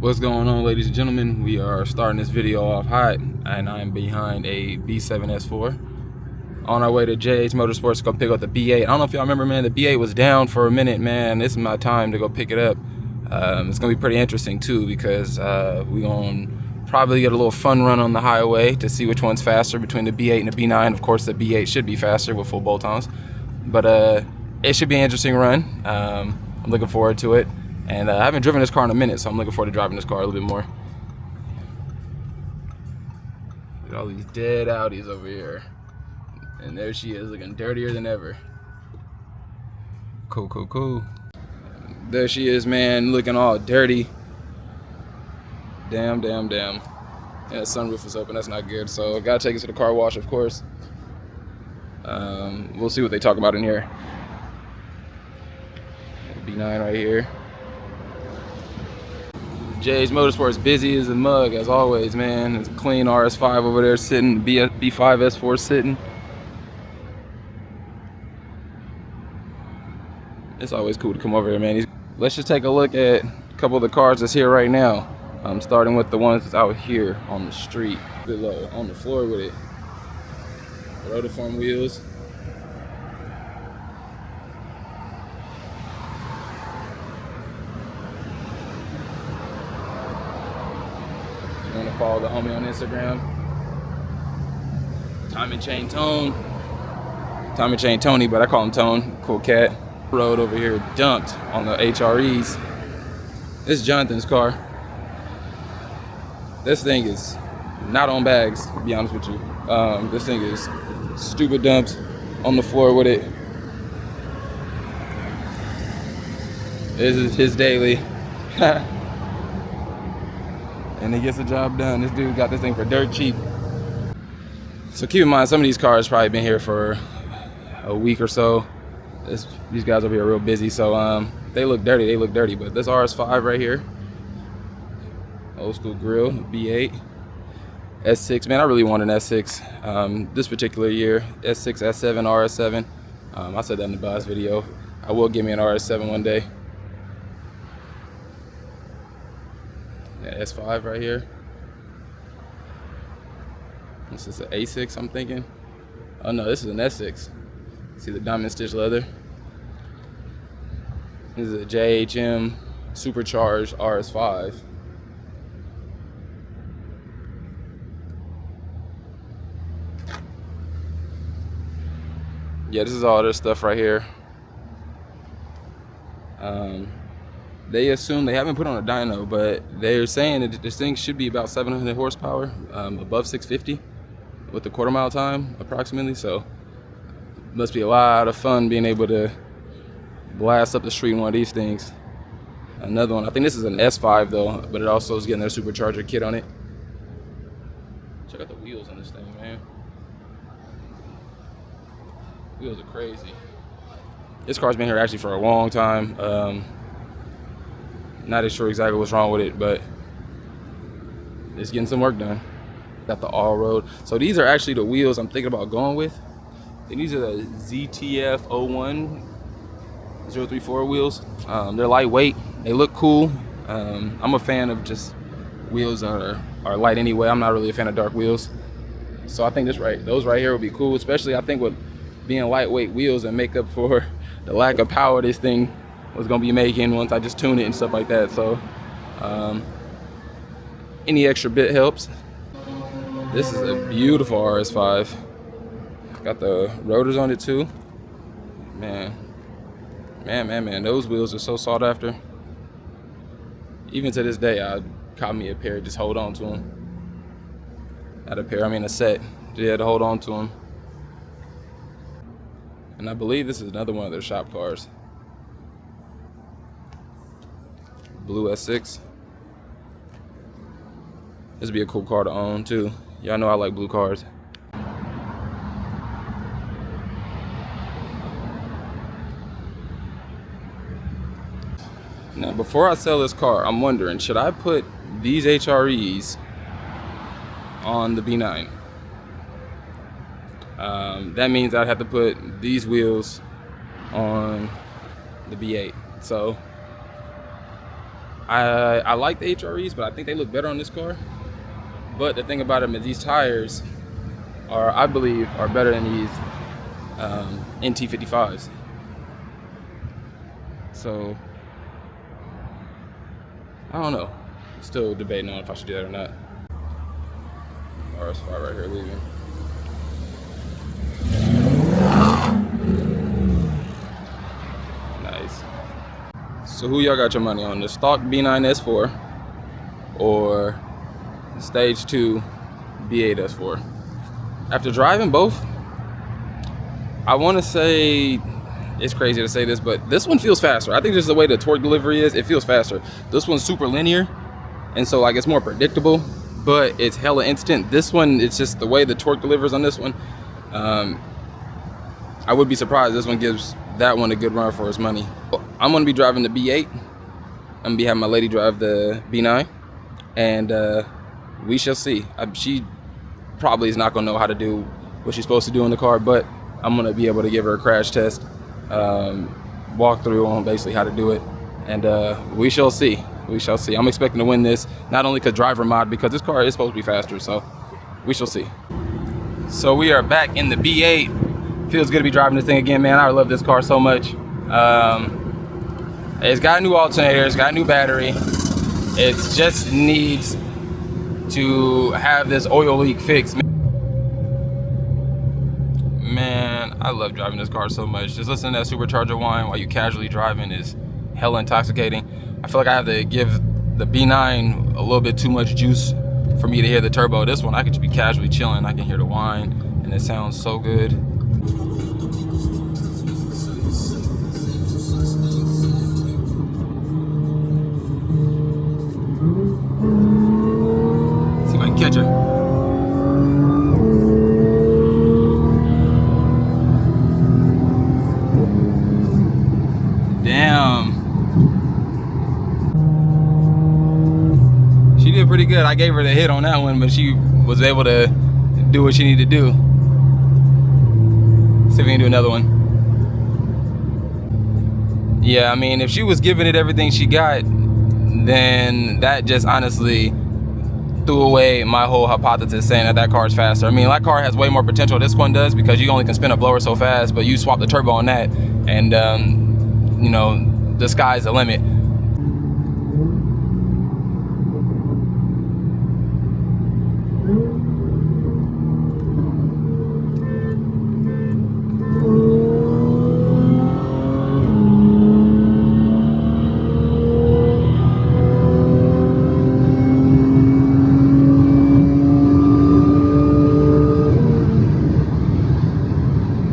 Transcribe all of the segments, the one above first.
What's going on, ladies and gentlemen? We are starting this video off hot, and I'm behind a B7 S4 on our way to JH Motorsports to go pick up the B8. I don't know if y'all remember, man, the B8 was down for a minute, man. This is my time to go pick it up. It's gonna be pretty interesting too, because we're gonna probably get a little fun run on the highway to see which one's faster between the B8 and the B9. Of course, the B8 should be faster with full bolt-ons, but it should be an interesting run. I'm looking forward to it. And I haven't driven this car in a minute, so I'm looking forward to driving this car a little bit more. Look at all these dead Audis over here. And there she is, looking dirtier than ever. Cool, cool, cool. There she is, man, looking all dirty. Damn, damn, damn. Yeah, the sunroof is open, that's not good. So gotta take it to the car wash, of course. We'll see what they talk about in here. B9 right here. JH Motorsports busy as a mug as always, man. There's a clean RS5 over there sitting, B5 S4 sitting. It's always cool to come over here, man. Let's just take a look at a couple of the cars that's here right now. Starting with the ones that's out here on the street. Below, on the floor with it. Rotiform wheels. Want to follow the homie on Instagram, Time and Chain Tony, but I call him Tone. Cool cat. Road over here dumped on the HREs. This is Jonathan's car. This thing is not on bags, to be honest with you. This thing is stupid dumped on the floor with it. This is his daily. And he gets the job done. This dude got this thing for dirt cheap. So keep in mind, some of these cars probably been here for a week or so. These guys over here are real busy, so they look dirty, but this RS5 right here, old school grill, B8, S6, man, I really want an S6 this particular year, S6, S7, RS7. I said that in the last video. I will give me an RS7 one day. Yeah, S5 right here. This is an A6, I'm thinking. Oh no, this is an S6. See the diamond stitch leather? This is a JHM supercharged RS5. Yeah, this is all this stuff right here. They assume, they haven't put on a dyno, but they're saying that this thing should be about 700 horsepower, above 650 with the quarter mile time approximately. So must be a lot of fun being able to blast up the street in one of these things. Another one, I think this is an S5 though, but it also is getting their supercharger kit on it. Check out the wheels on this thing, man. Wheels are crazy. This car's been here actually for a long time. Not sure exactly what's wrong with it, but it's getting some work done. Got the all-road. So these are actually the wheels I'm thinking about going with. And these are the ZTF 01 034 wheels. They're lightweight. They look cool. I'm a fan of just wheels that are light anyway. I'm not really a fan of dark wheels. So I think those right here would be cool, especially I think with being lightweight wheels and make up for the lack of power this thing was gonna be making once I just tune it and stuff like that. So any extra bit helps. This is a beautiful RS5. Got the rotors on it too. Man, those wheels are so sought after. Even to this day, I caught me a pair, just hold on to them. Not a pair, I mean a set. Just had to hold on to them. And I believe this is another one of their shop cars. Blue S6. This would be a cool car to own too. Y'all know I like blue cars. Now, before I sell this car, I'm wondering, should I put these HREs on the B9? That means I'd have to put these wheels on the B8. So I like the HREs, but I think they look better on this car. But the thing about them is these tires are, I believe, are better than these NT55s. So I don't know. Still debating on if I should do that or not. RS5 right here leaving. Nice. So who y'all got your money on? The stock B9 S4 or stage 2 B8 S4? After driving both, I want to say, it's crazy to say this, but this one feels faster. I think just the way the torque delivery is, it feels faster. This one's super linear, and so like it's more predictable, but it's hella instant. This one, it's just the way the torque delivers on this one. I would be surprised this one gives that one a good run for its money. I'm gonna be driving the B8. I'm gonna be having my lady drive the B9, and we shall see. She probably is not gonna know how to do what she's supposed to do in the car, but I'm gonna be able to give her a crash test, walk through on basically how to do it, and we shall see. We shall see. I'm expecting to win this, not only because driver mod, because this car is supposed to be faster, so we shall see. So we are back in the B8. Feels good to be driving this thing again, man. I love this car so much. It's got a new alternator, it's got a new battery. It just needs to have this oil leak fixed. Man, I love driving this car so much. Just listening to that supercharger whine while you casually driving is hella intoxicating. I feel like I have to give the B9 a little bit too much juice for me to hear the turbo. This one, I could just be casually chilling. I can hear the whine, and it sounds so good. See if I can catch her. Damn. She did pretty good. I gave her the hit on that one, but she was able to do what she needed to do. See if we can do another one. Yeah, I mean, if she was giving it everything she got, then that just honestly threw away my whole hypothesis saying that that car is faster. I mean, that car has way more potential this one does, because you only can spin a blower so fast, but you swap the turbo on that, and you know, the sky's the limit.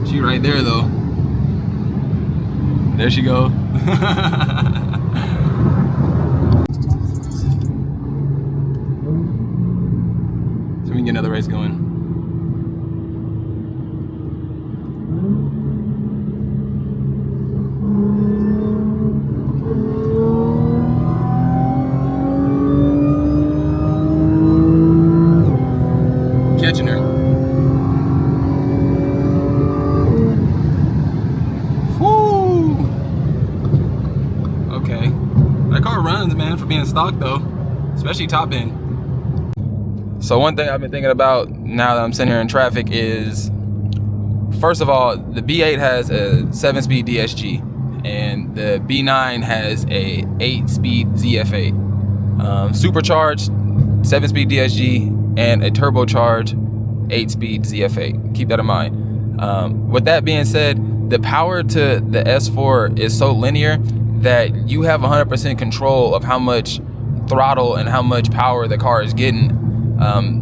She right there though. There she goes. So we can get another race going. Catching her. That car runs, man, for being stock though, especially top end. So one thing I've been thinking about now that I'm sitting here in traffic is, first of all, the B8 has a 7-speed DSG, and the B9 has a 8-speed ZF8. Supercharged 7-speed DSG and a turbocharged 8-speed ZF8. Keep that in mind. With that being said, the power to the S4 is so linear that you have 100% control of how much throttle and how much power the car is getting,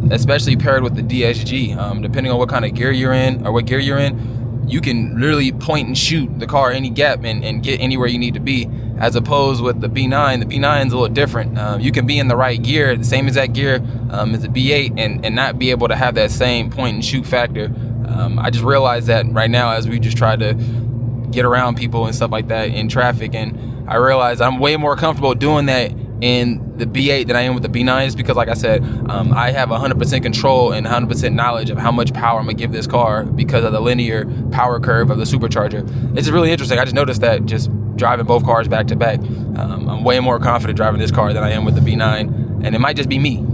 especially paired with the DSG. Depending on what kind of gear you're in or what gear you're in, you can literally point and shoot the car any gap and get anywhere you need to be, as opposed with the B9. The B9 is a little different. You can be in the right gear, the same exact gear as the B8, and not be able to have that same point and shoot factor. I just realized that right now as we just try to get around people and stuff like that in traffic, and I realized I'm way more comfortable doing that in the B8 than I am with the B9s, because like I said, I have 100% control and 100% knowledge of how much power I'm gonna give this car because of the linear power curve of the supercharger. It's just really interesting. I just noticed that just driving both cars back to back. I'm way more confident driving this car than I am with the V9, and it might just be me.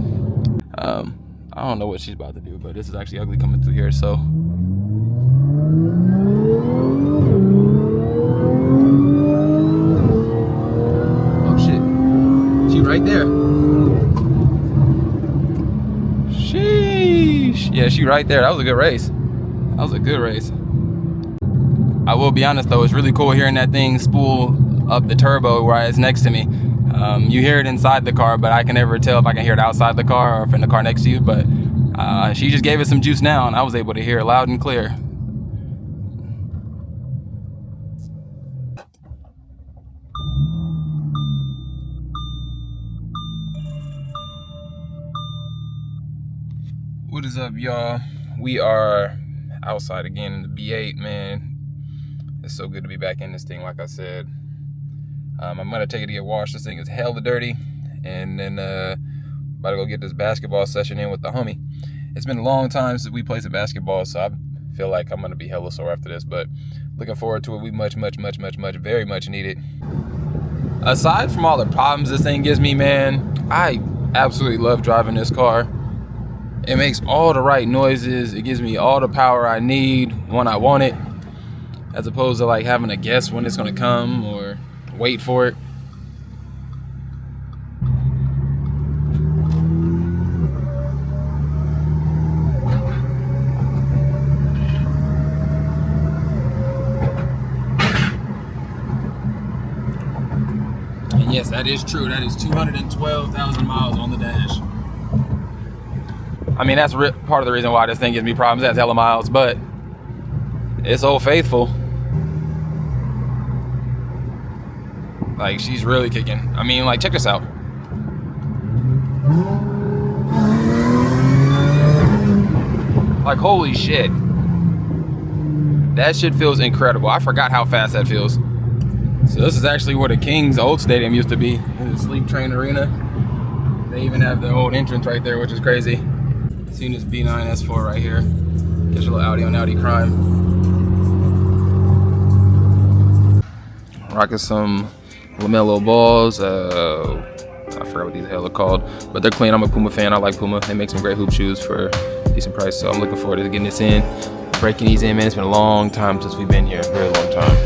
I don't know what she's about to do, but this is actually ugly coming through here, so. Oh shit, she right there. Sheesh. Yeah, she right there. That was a good race. That was a good race. I will be honest though, it's really cool hearing that thing spool up the turbo right it's next to me. You hear it inside the car, but I can never tell if I can hear it outside the car or if in the car next to you. But she just gave it some juice now, and I was able to hear it loud and clear. What is up, y'all? We are outside again in the B8, man. It's so good to be back in this thing, like I said. I'm gonna take it to get washed. This thing is hella dirty. And then about to go get this basketball session in with the homie. It's been a long time since we played some basketball, so I feel like I'm gonna be hella sore after this, but looking forward to it. We very much need it. Aside from all the problems this thing gives me, man, I absolutely love driving this car. It makes all the right noises. It gives me all the power I need when I want it, as opposed to like having to guess when it's gonna come or wait for it. And yes, that is true. That is 212,000 miles on the dash. I mean, that's part of the reason why this thing gives me problems. It has hella miles, but it's Old Faithful. Like, she's really kicking. I mean, like, check this out. Like, holy shit. That shit feels incredible. I forgot how fast that feels. So this is actually where the Kings old stadium used to be, in the Sleep Train Arena. They even have the old entrance right there, which is crazy. Seeing this B9 S4 right here. Get your little Audi on Audi crime. Rocking some LaMelo balls. I forgot what these hell are called, but they're clean. I'm a Puma fan. I like Puma. They make some great hoop shoes for a decent price, so I'm looking forward to getting this in, breaking these in, man. It's been a long time since we've been here, a very long time.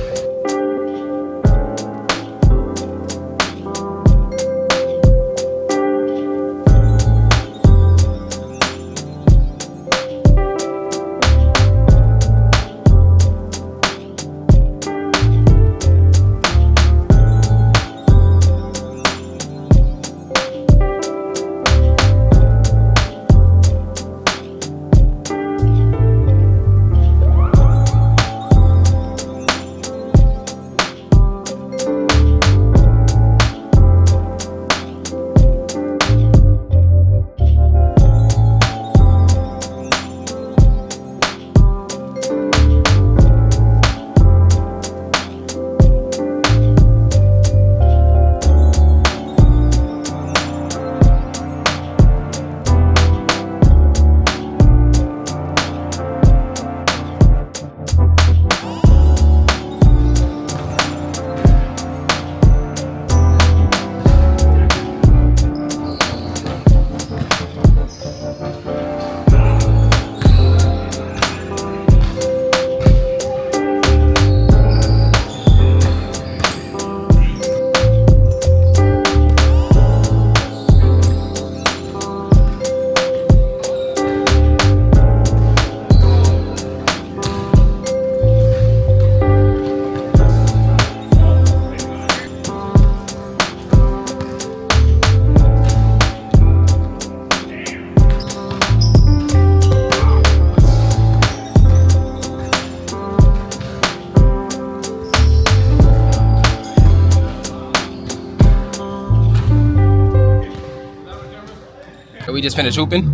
We just finished hooping.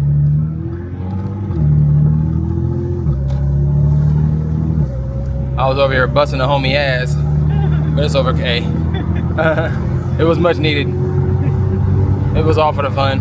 I was over here busting the homie ass, but it's okay. It was much needed. It was all for the fun.